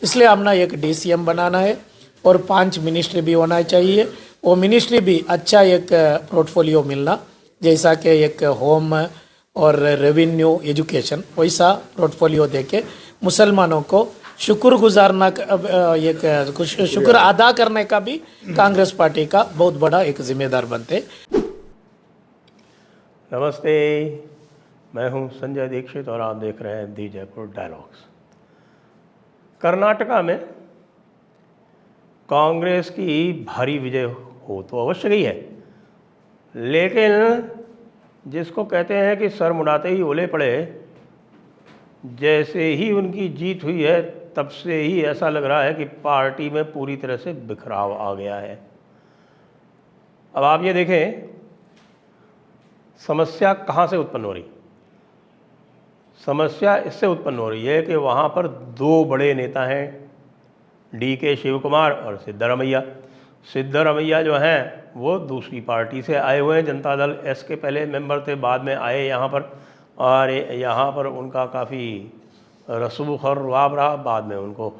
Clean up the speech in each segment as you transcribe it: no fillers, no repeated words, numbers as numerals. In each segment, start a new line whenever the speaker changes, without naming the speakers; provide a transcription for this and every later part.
इसलिए हमने एक डीसीएम बनाना है और 5 मिनिस्ट्री भी होना चाहिए। वो मिनिस्ट्री भी अच्छा एक पोर्टफोलियो मिलना, जैसा कि एक होम और रेवेन्यू एजुकेशन, वैसा पोर्टफोलियो देके मुसलमानों को शुक्र अदा करने का भी कांग्रेस पार्टी का बहुत बड़ा एक जिम्मेदार बनते।
नमस्ते, मैं हूं संजय दीक्षित और आप देख रहे हैं दी जयपुर डायलॉग्स। कर्नाटका में कांग्रेस की भारी विजय हो तो अवश्य गई है, लेकिन जिसको कहते हैं कि सर मुड़ाते ही ओले पड़े, जैसे ही उनकी जीत हुई है तब से ही ऐसा लग रहा है कि पार्टी में पूरी तरह से बिखराव आ गया है। अब आप ये देखें, समस्या कहाँ से उत्पन्न हो रही? समस्या इससे उत्पन्न हो रही है कि वहाँ पर 2 बड़े नेता हैं, DK शिव कुमार और सिद्धरमैया। सिद्धरमैया जो हैं वो दूसरी पार्टी से आए हुए हैं, जनता दल एस के पहले मेंबर थे, बाद में आए यहाँ पर, और यहाँ पर उनका काफ़ी रसूख और रुआब रहा। बाद में उनको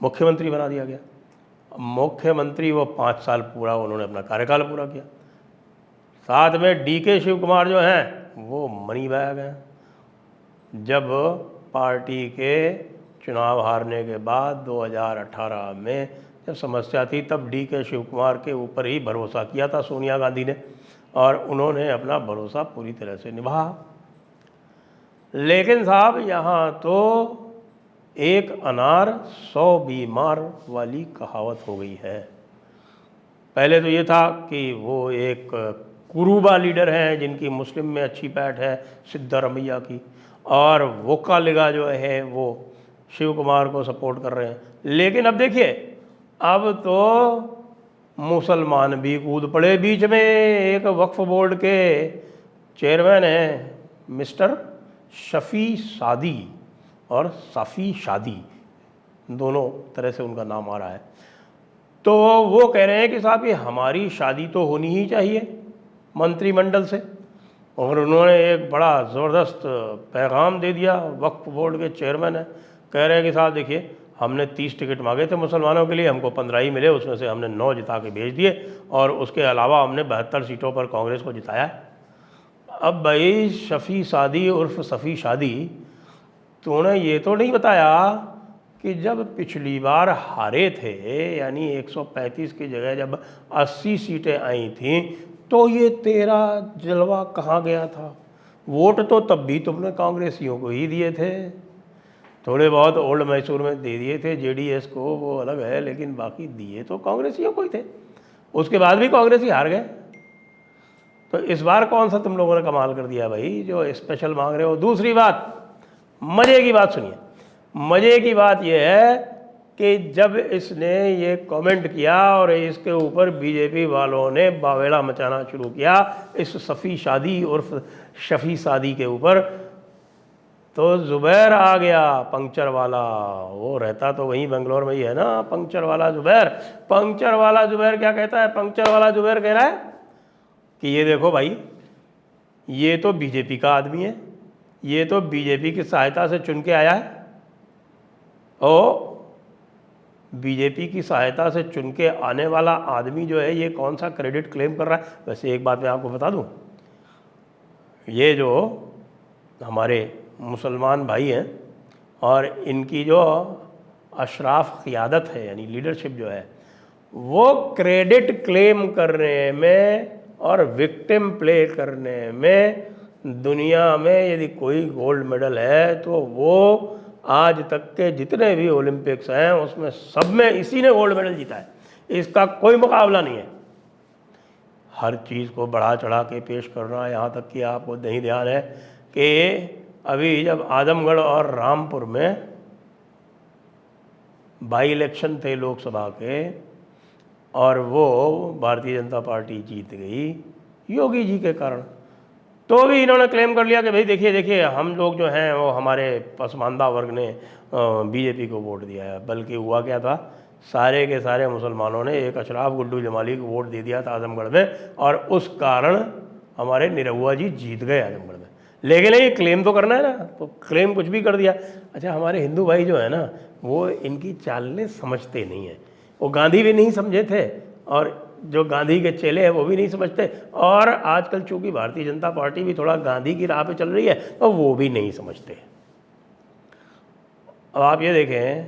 मुख्यमंत्री बना दिया गया। मुख्यमंत्री वो 5 साल पूरा उन्होंने अपना कार्यकाल पूरा किया। साथ में DK शिव कुमार जो हैं वो मनी बैग हैं। जब पार्टी के चुनाव हारने के बाद 2018 में जब समस्या थी, तब DK शिव कुमार के ऊपर ही भरोसा किया था सोनिया गांधी ने, और उन्होंने अपना भरोसा पूरी तरह से निभाया। लेकिन साहब, यहाँ तो एक अनार 100 बीमार वाली कहावत हो गई है। पहले तो ये था कि वो एक कुरूबा लीडर हैं जिनकी मुस्लिम में अच्छी पैठ है, सिद्धरमैया की, और वोकालिगा जो है वो शिव कुमार को सपोर्ट कर रहे हैं। लेकिन अब देखिए, अब तो मुसलमान भी कूद पड़े बीच में। एक वक्फ बोर्ड के चेयरमैन हैं मिस्टर शफी सादी और सफ़ी शादी, दोनों तरह से उनका नाम आ रहा है। तो वो कह रहे हैं कि साहब ये हमारी शादी तो होनी ही चाहिए मंत्रिमंडल से, और उन्होंने एक बड़ा ज़बरदस्त पैगाम दे दिया। वक्फ बोर्ड के चेयरमैन है, कह रहे हैं कि साहब देखिए, हमने 30 टिकट मांगे थे मुसलमानों के लिए, हमको 15 ही मिले, उसमें से हमने 9 जिता के भेज दिए, और उसके अलावा हमने 72 सीटों पर कांग्रेस को जिताया है। अब भाई शफी सादी उर्फ सफ़ी शादी, तूने ये तो नहीं बताया कि जब पिछली बार हारे थे, यानी 135 की जगह जब 80 सीटें आई थीं, तो ये तेरा जलवा कहाँ गया था? वोट तो तब भी तुमने कांग्रेसियों को ही दिए थे, थोड़े बहुत ओल्ड मैसूर में दे दिए थे JDS को, वो अलग है, लेकिन बाकी दिए तो कांग्रेसियों को ही थे। उसके बाद भी कांग्रेसी हार गए। तो इस बार कौन सा तुम लोगों ने कमाल कर दिया भाई जो स्पेशल मांग रहे हो? दूसरी बात, मज़े की बात सुनिए। मज़े की बात यह है कि जब इसने ये कमेंट किया और इसके ऊपर बीजेपी वालों ने बावेला मचाना शुरू किया इस सफ़ी शादी उर्फ शफी शादी के ऊपर, तो ज़ुबैर आ गया, पंक्चर वाला। वो रहता तो वहीं बेंगलोर में ही है ना, पंक्चर वाला ज़ुबैर। पंक्चर वाला ज़ुबैर क्या कहता है? पंक्चर वाला ज़ुबैर कह रहा है कि ये देखो भाई, ये तो बीजेपी का आदमी है, ये तो बीजेपी की सहायता से चुन के आया है, और बीजेपी की सहायता से चुन के आने वाला आदमी जो है ये कौन सा क्रेडिट क्लेम कर रहा है? वैसे एक बात मैं आपको बता दूं, ये जो हमारे मुसलमान भाई हैं और इनकी जो अशराफ क़ियादत है, यानी लीडरशिप जो है, वो क्रेडिट क्लेम करने में और विक्टिम प्ले करने में दुनिया में यदि कोई गोल्ड मेडल है तो वो आज तक के जितने भी ओलंपिक्स हैं उसमें सब में इसी ने गोल्ड मेडल जीता है। इसका कोई मुकाबला नहीं है। हर चीज़ को बढ़ा चढ़ा के पेश करना, यहाँ तक कि आपको नहीं ध्यान है कि अभी जब आजमगढ़ और रामपुर में बाई इलेक्शन थे लोकसभा के, और वो भारतीय जनता पार्टी जीत गई योगी जी के कारण, तो भी इन्होंने क्लेम कर लिया कि भाई देखिए देखिए, हम लोग जो हैं वो हमारे पसमानदा वर्ग ने बीजेपी को वोट दिया है। बल्कि हुआ क्या था, सारे के सारे मुसलमानों ने एक अशराफ गुड्डू जमाली को वोट दे दिया था आजमगढ़ में, और उस कारण हमारे निरहुआ जी जीत गए आजमगढ़ में। लेकिन ये क्लेम तो करना है ना, तो क्लेम कुछ भी कर दिया। अच्छा, हमारे हिंदू भाई जो है ना, वो इनकी चालें समझते नहीं है। वो गांधी भी नहीं समझे थे, और जो गांधी के चेले हैं वो भी नहीं समझते, और आजकल चूंकि भारतीय जनता पार्टी भी थोड़ा गांधी की राह पे चल रही है, तो वो भी नहीं समझते। अब आप ये देखें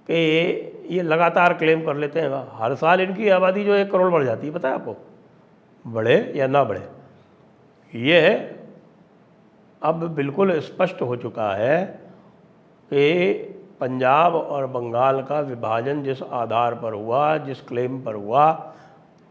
कि ये लगातार क्लेम कर लेते हैं, हर साल इनकी आबादी जो 1 करोड़ बढ़ जाती है, पता है आपको, बढ़े या ना बढ़े। ये अब बिल्कुल स्पष्ट हो चुका है कि पंजाब और बंगाल का विभाजन जिस आधार पर हुआ, जिस क्लेम पर हुआ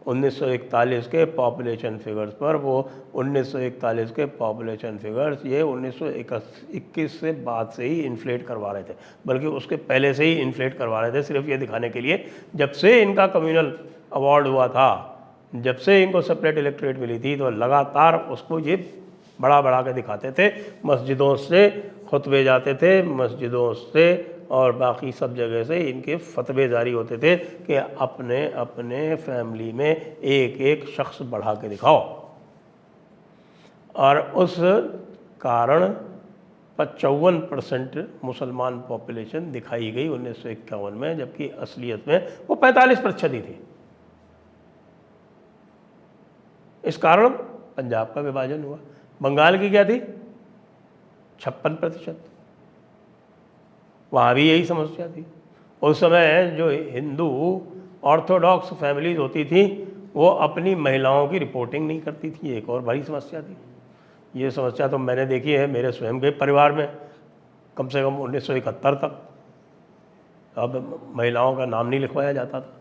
1941 के पॉपुलेशन फिगर्स पर, वो 1941 के पॉपुलेशन फिगर्स ये 1921 से बाद से ही इन्फ्लेट करवा रहे थे, बल्कि उसके पहले से ही इन्फ्लेट करवा रहे थे, सिर्फ ये दिखाने के लिए जब से इनका कम्युनल अवार्ड हुआ था, जब से इनको सेपरेट इलेक्टोरेट मिली थी, तो लगातार उसको ये बढ़ा के दिखाते थे। मस्जिदों से खुतबे जाते थे, मस्जिदों से और बाकी सब जगह से इनके फतवे जारी होते थे कि अपने अपने फैमिली में एक एक शख्स बढ़ा के दिखाओ। और उस कारण 54% मुसलमान पॉपुलेशन दिखाई गई 1951 में, जबकि असलियत में वो 45% ही थी। इस कारण पंजाब का विभाजन हुआ। बंगाल की क्या थी? 56%। वहाँ भी यही समस्या थी। उस समय जो हिंदू ऑर्थोडॉक्स फैमिलीज होती थी, वो अपनी महिलाओं की रिपोर्टिंग नहीं करती थी, एक और बड़ी समस्या थी। ये समस्या तो मैंने देखी है मेरे स्वयं के परिवार में, कम से कम 1971 तक अब महिलाओं का नाम नहीं लिखवाया जाता था।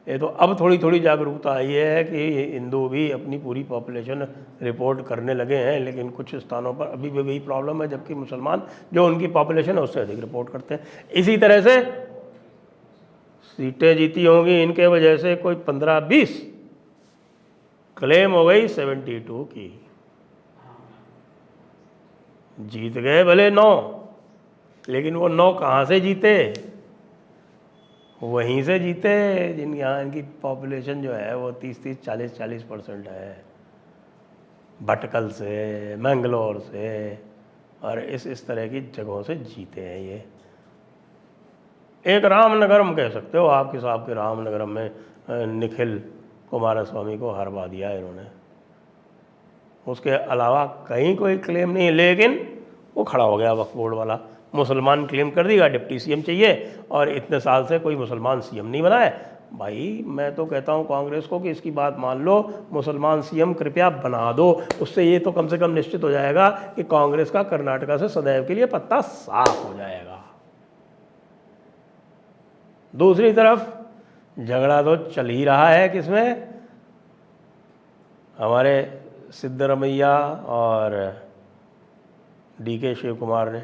ये तो अब थोड़ी थोड़ी जागरूकता आई है कि हिंदू भी अपनी पूरी पॉपुलेशन रिपोर्ट करने लगे हैं, लेकिन कुछ स्थानों पर अभी भी वही प्रॉब्लम है, जबकि मुसलमान जो उनकी पॉपुलेशन है उससे अधिक रिपोर्ट करते हैं। इसी तरह से सीटें जीती होंगी इनके वजह से कोई 15-20, क्लेम हो गई 72 की। जीत गए भले 9, लेकिन वो 9 कहाँ से जीते? वहीं से जीते जिन यहाँ इनकी पॉपुलेशन जो है वो 30-30, 40-40% है। भटकल से, मैंगलोर से और इस तरह की जगहों से जीते हैं ये। एक रामनगरम कह सकते हो, आपके साहब के रामनगरम में निखिल कुमारस्वामी को हरवा दिया इन्होंने। उसके अलावा कहीं कोई क्लेम नहीं, लेकिन वो खड़ा हो गया वक्फ बोर्ड वाला। मुसलमान क्लेम कर देगा डिप्टी सीएम चाहिए, और इतने साल से कोई मुसलमान सीएम नहीं बना है। भाई मैं तो कहता हूँ कांग्रेस को कि इसकी बात मान लो, मुसलमान सीएम कृपया बना दो। उससे ये तो कम से कम निश्चित हो जाएगा कि कांग्रेस का कर्नाटका से सदैव के लिए पत्ता साफ हो जाएगा। दूसरी तरफ झगड़ा तो चल ही रहा है, किसमें? हमारे सिद्धरमैया और डीके शिव कुमार ने।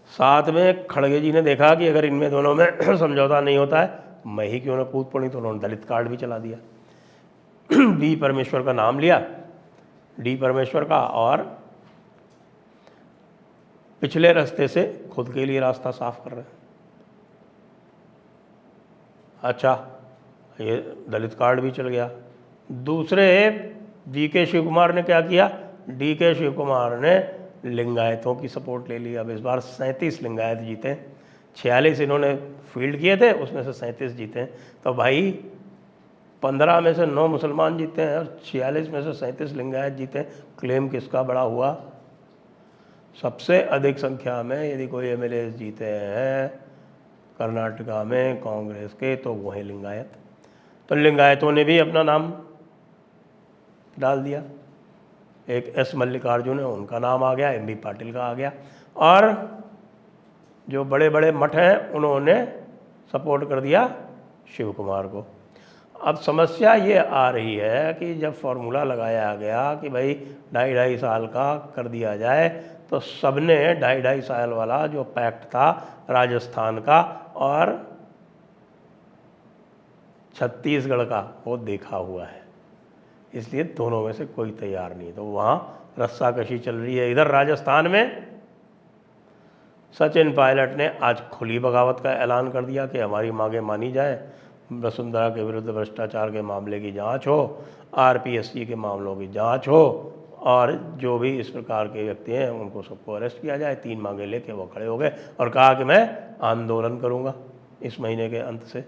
साथ में खड़गे जी ने देखा कि अगर इनमें दोनों में समझौता नहीं होता है, मैं ही क्यों ना कूद पड़ी, तो उन्होंने दलित कार्ड भी चला दिया। डी परमेश्वर का नाम लिया, डी परमेश्वर का, और पिछले रास्ते से खुद के लिए रास्ता साफ कर रहे हैं। अच्छा, ये दलित कार्ड भी चल गया। दूसरे डीके शिव कुमार ने क्या किया? डीके शिव कुमार ने लिंगायतों की सपोर्ट ले ली। अब इस बार 37 लिंगायत जीते, 46 इन्होंने फील्ड किए थे, उसमें से 37 जीते। तो भाई 15 में से 9 मुसलमान जीते हैं और 46 में से 37 लिंगायत जीते। क्लेम किसका बड़ा हुआ? सबसे अधिक संख्या में यदि कोई एमएलए जीते हैं कर्नाटका में कांग्रेस के, तो वो है लिंगायत। तो लिंगायतों ने भी अपना नाम डाल दिया। एक एस मल्लिकार्जुन है, उनका नाम आ गया, एमबी पाटिल का आ गया, और जो बड़े बड़े मठ हैं उन्होंने सपोर्ट कर दिया शिव कुमार को। अब समस्या ये आ रही है कि जब फॉर्मूला लगाया गया कि भाई 2.5 साल का कर दिया जाए, तो सबने 2.5 साल वाला जो पैक्ट था राजस्थान का और छत्तीसगढ़ का वो देखा हुआ है, इसलिए दोनों में से कोई तैयार नहीं। तो वहाँ रस्साकशी चल रही है। इधर राजस्थान में सचिन पायलट ने आज खुली बगावत का ऐलान कर दिया कि हमारी मांगें मानी जाए, वसुंधरा के विरुद्ध भ्रष्टाचार के मामले की जांच हो, आरपीएससी के मामलों की जांच हो, और जो भी इस प्रकार के व्यक्ति हैं उनको सबको अरेस्ट किया जाए। 3 मांगे लेके वो खड़े हो गए और कहा कि मैं आंदोलन करूंगा इस महीने के अंत से।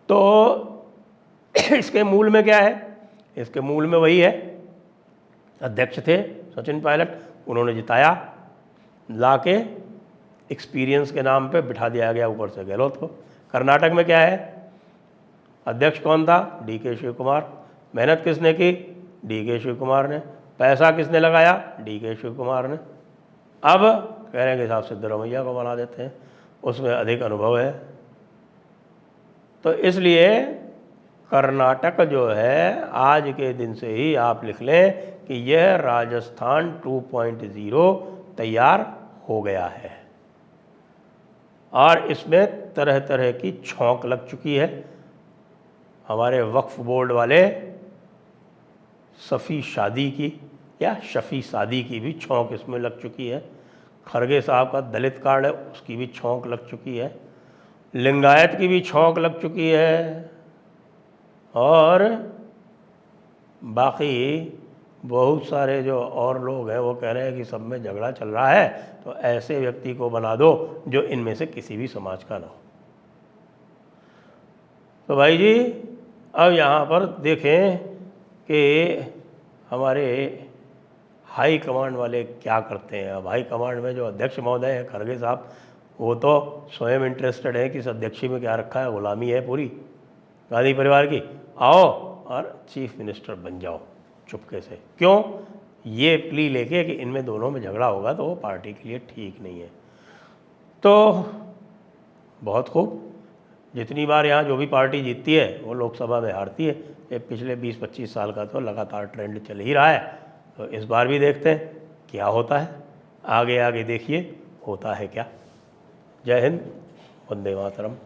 तो इसके मूल में क्या है? इसके मूल में वही है, अध्यक्ष थे सचिन पायलट, उन्होंने जिताया, लाके एक्सपीरियंस के नाम पे बिठा दिया गया ऊपर से गहलोत को। कर्नाटक में क्या है? अध्यक्ष कौन था? DK शिव कुमार। मेहनत किसने की? DK शिव कुमार ने। पैसा किसने लगाया? DK शिव कुमार ने। अब कह रहे हैं कि साहब सिद्धरमैया को बना देते हैं, उसमें अधिक अनुभव है। तो इसलिए कर्नाटक जो है आज के दिन से ही आप लिख लें कि यह राजस्थान 2.0 तैयार हो गया है और इसमें तरह तरह की छौंक लग चुकी है। हमारे वक्फ बोर्ड वाले शफी शादी की भी छौंक इसमें लग चुकी है। खरगे साहब का दलित कार्ड है, उसकी भी छौंक लग चुकी है। लिंगायत की भी छौंक लग चुकी है और बाकी बहुत सारे जो और लोग हैं वो कह रहे हैं कि सब में झगड़ा चल रहा है, तो ऐसे व्यक्ति को बना दो जो इनमें से किसी भी समाज का ना हो। तो भाई जी अब यहाँ पर देखें कि हमारे हाई कमांड वाले क्या करते हैं। अब हाई कमांड में जो अध्यक्ष महोदय हैं खरगे साहब, वो तो स्वयं इंटरेस्टेड है कि इस अध्यक्षी में क्या रखा है, गुलामी है पूरी गांधी परिवार की, आओ और चीफ मिनिस्टर बन जाओ चुपके से। क्यों? ये प्ली लेके कि इनमें दोनों में झगड़ा होगा तो वो पार्टी के लिए ठीक नहीं है। तो बहुत खूब, जितनी बार यहाँ जो भी पार्टी जीतती है वो लोकसभा में हारती है। ये पिछले 20-25 साल का तो लगातार ट्रेंड चल ही रहा है। तो इस बार भी देखते हैं क्या होता है, आगे आगे देखिए होता है क्या। जय हिंद, वंदे मातरम।